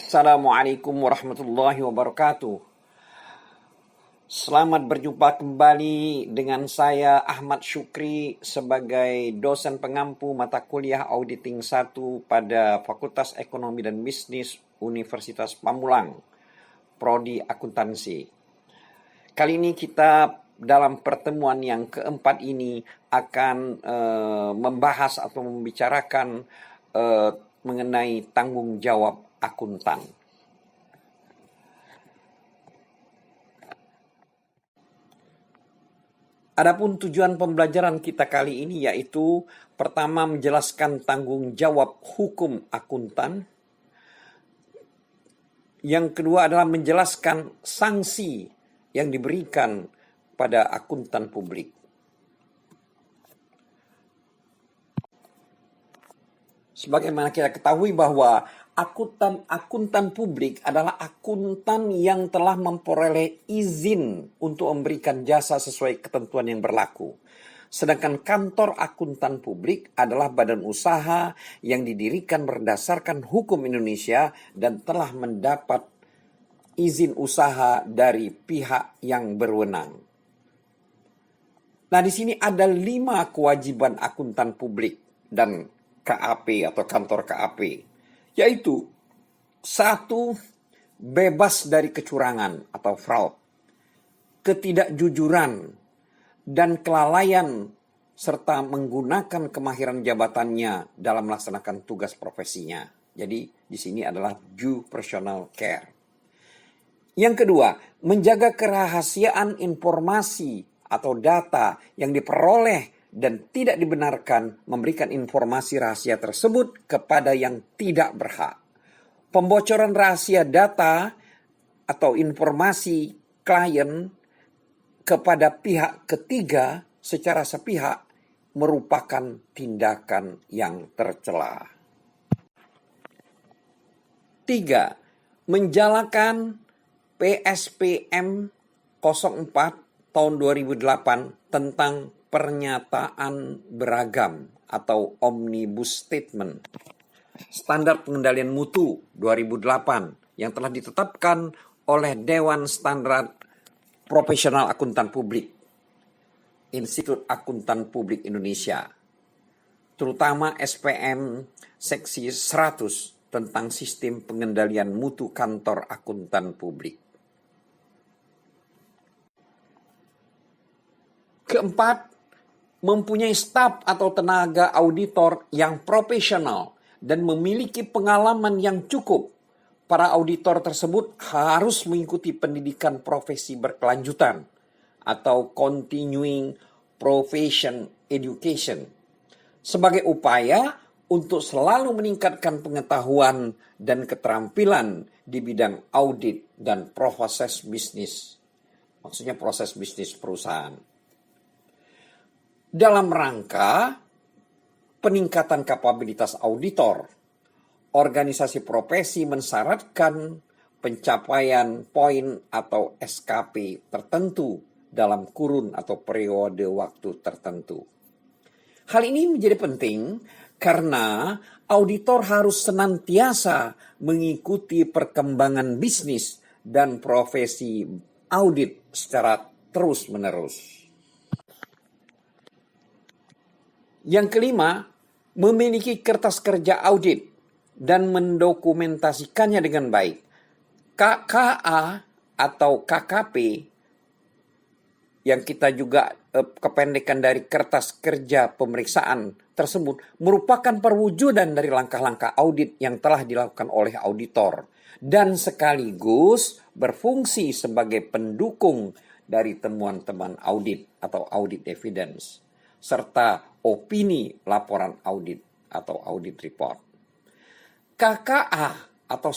Assalamualaikum warahmatullahi wabarakatuh. Selamat berjumpa kembali dengan saya Ahmad Syukri sebagai dosen pengampu mata kuliah Auditing 1 pada Fakultas Ekonomi dan Bisnis Universitas Pamulang, Prodi Akuntansi. Kali ini kita dalam pertemuan yang keempat ini akan membahas atau membicarakan mengenai tanggung jawab akuntan. Adapun tujuan pembelajaran kita kali ini yaitu pertama menjelaskan tanggung jawab hukum akuntan. Yang kedua adalah menjelaskan sanksi yang diberikan pada akuntan publik. Sebagaimana kita ketahui bahwa akuntan publik adalah akuntan yang telah memperoleh izin untuk memberikan jasa sesuai ketentuan yang berlaku. Sedangkan kantor akuntan publik adalah badan usaha yang didirikan berdasarkan hukum Indonesia dan telah mendapat izin usaha dari pihak yang berwenang. Nah, di sini ada 5 kewajiban akuntan publik dan KAP atau kantor KAP. Yaitu 1. Bebas dari kecurangan atau fraud, ketidakjujuran, dan kelalaian serta menggunakan kemahiran jabatannya dalam melaksanakan tugas profesinya. Jadi di sini adalah due personal care. Yang kedua, menjaga kerahasiaan informasi atau data yang diperoleh dan tidak dibenarkan memberikan informasi rahasia tersebut kepada yang tidak berhak. Pembocoran rahasia data atau informasi klien kepada pihak ketiga secara sepihak merupakan tindakan yang tercela. 3. Menjalankan PSPM 04 tahun 2008 tentang pernyataan beragam atau omnibus statement, standar pengendalian mutu 2008 yang telah ditetapkan oleh Dewan Standar Profesional Akuntan Publik, Institut Akuntan Publik Indonesia, terutama SPM Seksi 100 tentang sistem pengendalian mutu kantor akuntan publik. Keempat, mempunyai staf atau tenaga auditor yang profesional dan memiliki pengalaman yang cukup. Para auditor tersebut harus mengikuti pendidikan profesi berkelanjutan atau continuing profession education sebagai upaya untuk selalu meningkatkan pengetahuan dan keterampilan di bidang audit dan proses bisnis. Maksudnya proses bisnis perusahaan. Dalam rangka peningkatan kapabilitas auditor, organisasi profesi mensyaratkan pencapaian poin atau SKP tertentu dalam kurun atau periode waktu tertentu. Hal ini menjadi penting karena auditor harus senantiasa mengikuti perkembangan bisnis dan profesi audit secara terus-menerus. Yang kelima, memiliki kertas kerja audit dan mendokumentasikannya dengan baik. KKA atau KKP yang kita juga kependekan dari kertas kerja pemeriksaan tersebut merupakan perwujudan dari langkah-langkah audit yang telah dilakukan oleh auditor dan sekaligus berfungsi sebagai pendukung dari temuan-temuan audit atau audit evidence serta opini laporan audit atau audit report. KKA atau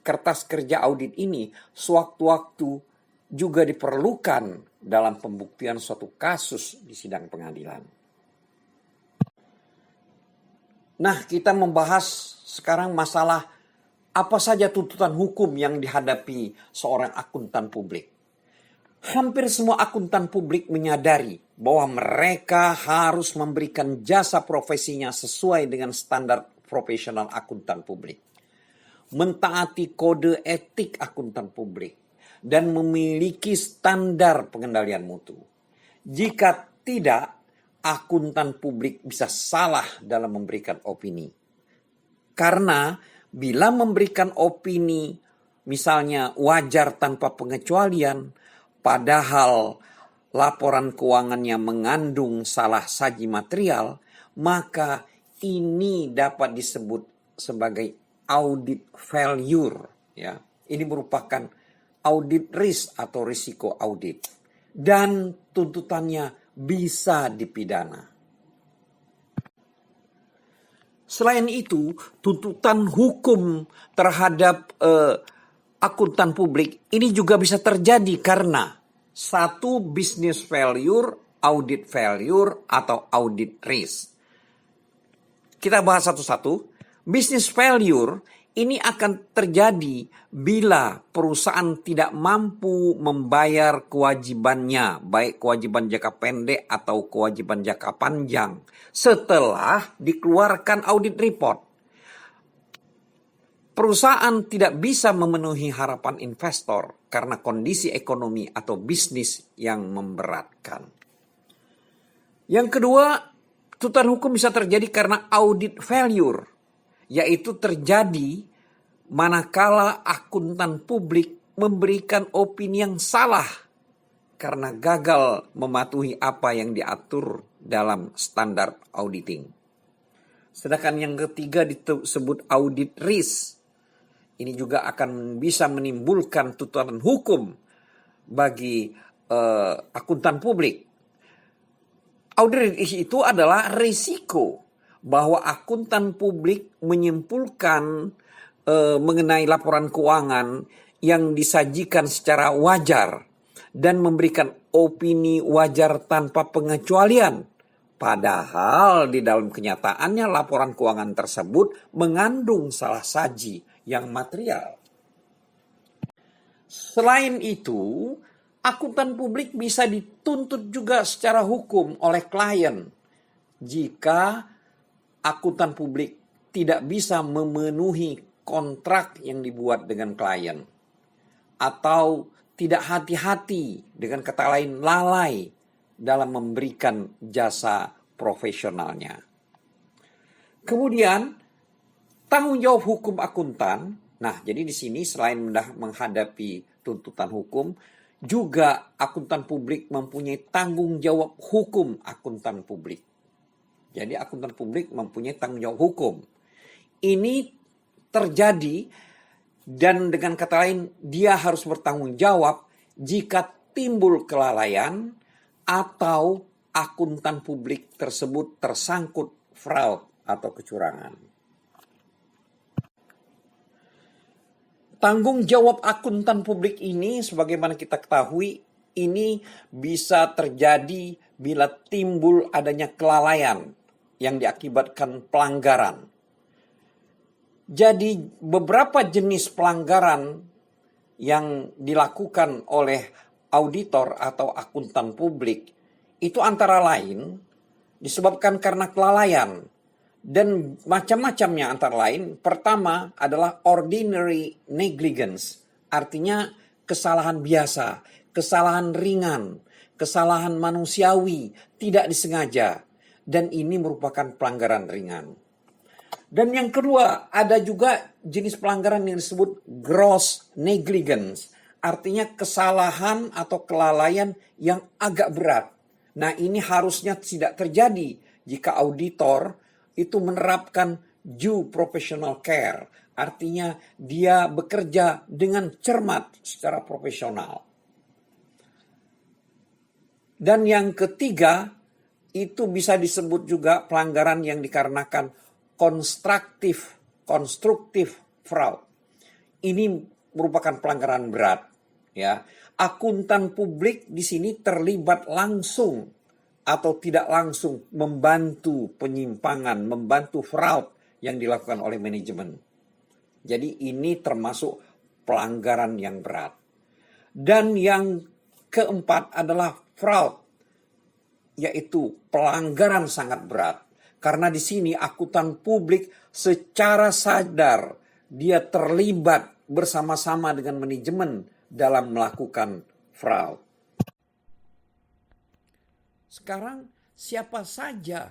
kertas kerja audit ini sewaktu-waktu juga diperlukan dalam pembuktian suatu kasus di sidang pengadilan. Nah, kita membahas sekarang masalah apa saja tuntutan hukum yang dihadapi seorang akuntan publik. Hampir semua akuntan publik menyadari bahwa mereka harus memberikan jasa profesinya sesuai dengan standar profesional akuntan publik. mentaati kode etik akuntan publik, dan memiliki standar pengendalian mutu. Jika tidak, akuntan publik bisa salah dalam memberikan opini. Karena bila memberikan opini, misalnya wajar tanpa pengecualian, padahal laporan keuangannya mengandung salah saji material, maka ini dapat disebut sebagai audit failure. Ya, ini merupakan audit risk atau risiko audit, dan tuntutannya bisa dipidana. Selain itu, tuntutan hukum terhadap akuntan publik ini juga bisa terjadi karena satu, business failure, audit failure, atau audit risk. Kita bahas satu-satu. Business failure ini akan terjadi bila perusahaan tidak mampu membayar kewajibannya, baik kewajiban jangka pendek atau kewajiban jangka panjang, setelah dikeluarkan audit report. Perusahaan tidak bisa memenuhi harapan investor karena kondisi ekonomi atau bisnis yang memberatkan. Yang kedua, tuntutan hukum bisa terjadi karena audit failure, yaitu terjadi manakala akuntan publik memberikan opini yang salah karena gagal mematuhi apa yang diatur dalam standar auditing. Sedangkan yang ketiga disebut audit risk. Ini juga akan bisa menimbulkan tuntutan hukum bagi akuntan publik. Audit risk itu adalah risiko bahwa akuntan publik menyimpulkan mengenai laporan keuangan yang disajikan secara wajar dan memberikan opini wajar tanpa pengecualian. Padahal di dalam kenyataannya laporan keuangan tersebut mengandung salah saji yang material. Selain itu, akuntan publik bisa dituntut juga secara hukum oleh klien jika akuntan publik tidak bisa memenuhi kontrak yang dibuat dengan klien, atau tidak hati-hati, dengan kata lain lalai dalam memberikan jasa profesionalnya. Kemudian tanggung jawab hukum akuntan. Nah, jadi di sini selain menghadapi tuntutan hukum, juga akuntan publik mempunyai tanggung jawab hukum akuntan publik. Jadi akuntan publik mempunyai tanggung jawab hukum. Ini terjadi, dan dengan kata lain dia harus bertanggung jawab jika timbul kelalaian atau akuntan publik tersebut tersangkut fraud atau kecurangan. Tanggung jawab akuntan publik ini, sebagaimana kita ketahui, ini bisa terjadi bila timbul adanya kelalaian yang diakibatkan pelanggaran. Jadi beberapa jenis pelanggaran yang dilakukan oleh auditor atau akuntan publik itu antara lain disebabkan karena kelalaian. Dan macam-macamnya antara lain, pertama adalah ordinary negligence, artinya kesalahan biasa, kesalahan ringan, kesalahan manusiawi, tidak disengaja, dan ini merupakan pelanggaran ringan. Dan yang kedua, ada juga jenis pelanggaran yang disebut gross negligence, artinya kesalahan atau kelalaian yang agak berat. Nah, ini harusnya tidak terjadi jika auditor itu menerapkan due professional care. Artinya dia bekerja dengan cermat secara profesional. Dan yang ketiga, itu bisa disebut juga pelanggaran yang dikarenakan konstruktif fraud. Ini merupakan pelanggaran berat. Ya, akuntan publik di sini terlibat langsung atau tidak langsung membantu penyimpangan, membantu fraud yang dilakukan oleh manajemen. Jadi ini termasuk pelanggaran yang berat. Dan yang keempat adalah fraud, yaitu pelanggaran sangat berat. Karena di sini akuntan publik secara sadar dia terlibat bersama-sama dengan manajemen dalam melakukan fraud. Sekarang siapa saja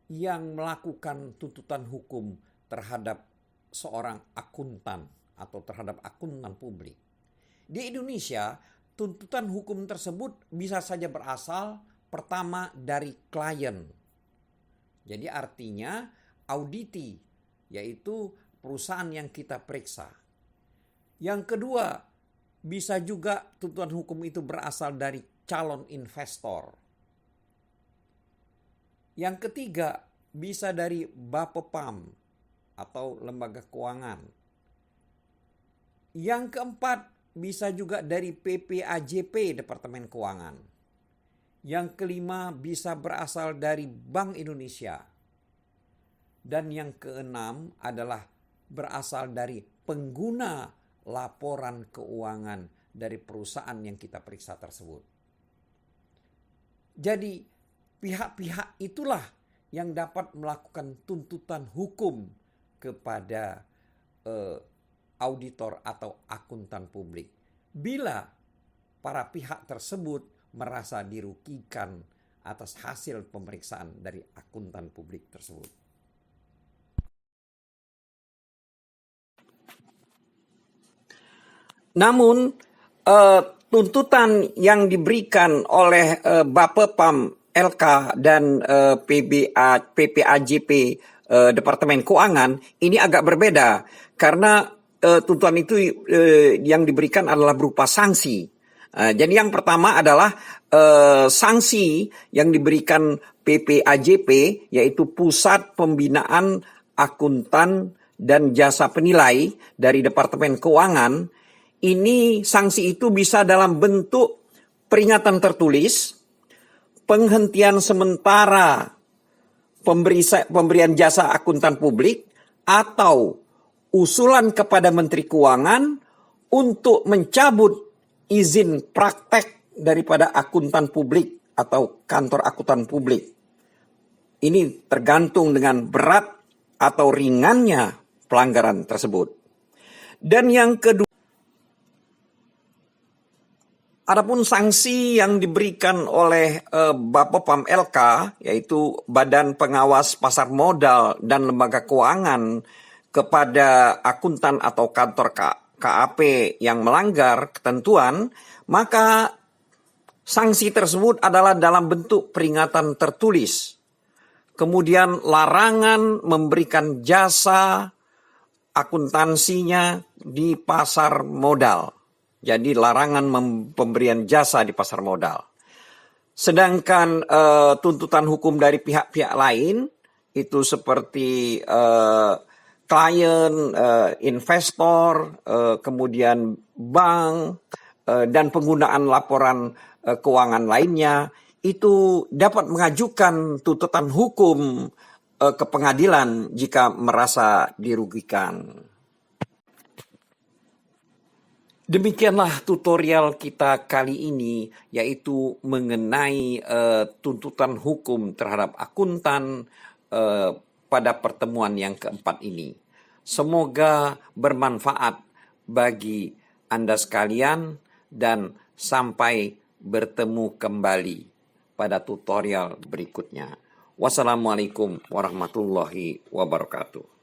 yang melakukan tuntutan hukum terhadap seorang akuntan atau terhadap akuntan publik? Di Indonesia, tuntutan hukum tersebut bisa saja berasal pertama dari klien. Jadi artinya auditi, yaitu perusahaan yang kita periksa. Yang kedua, bisa juga tuntutan hukum itu berasal dari calon investor. Yang ketiga, bisa dari Bapepam atau lembaga keuangan. Yang keempat, bisa juga dari PPAJP, Departemen Keuangan. Yang kelima, bisa berasal dari Bank Indonesia. Dan yang keenam adalah berasal dari pengguna laporan keuangan dari perusahaan yang kita periksa tersebut. Jadi pihak-pihak itulah yang dapat melakukan tuntutan hukum kepada auditor atau akuntan publik bila para pihak tersebut merasa dirugikan atas hasil pemeriksaan dari akuntan publik tersebut. Namun tuntutan yang diberikan oleh Bapepam LK dan PPAJP Departemen Keuangan ini agak berbeda karena tuntutan itu yang diberikan adalah berupa sanksi. Jadi yang pertama adalah sanksi yang diberikan PPAJP, yaitu Pusat Pembinaan Akuntan dan Jasa Penilai dari Departemen Keuangan. Ini sanksi itu bisa dalam bentuk peringatan tertulis, penghentian sementara pemberian jasa akuntan publik, atau usulan kepada Menteri Keuangan untuk mencabut izin praktek daripada akuntan publik atau kantor akuntan publik. Ini tergantung dengan berat atau ringannya pelanggaran tersebut. Dan yang kedua, adapun sanksi yang diberikan oleh Bapepam LK, yaitu Badan Pengawas Pasar Modal dan Lembaga Keuangan kepada akuntan atau kantor KAP yang melanggar ketentuan, maka sanksi tersebut adalah dalam bentuk peringatan tertulis. Kemudian larangan memberikan jasa akuntansinya di pasar modal. Jadi larangan pemberian jasa di pasar modal. Sedangkan tuntutan hukum dari pihak-pihak lain itu seperti klien, investor, kemudian bank, dan penggunaan laporan keuangan lainnya, itu dapat mengajukan tuntutan hukum ke pengadilan jika merasa dirugikan. Demikianlah tutorial kita kali ini, yaitu mengenai tuntutan hukum terhadap akuntan pada pertemuan yang keempat ini. Semoga bermanfaat bagi Anda sekalian dan sampai bertemu kembali pada tutorial berikutnya. Wassalamualaikum warahmatullahi wabarakatuh.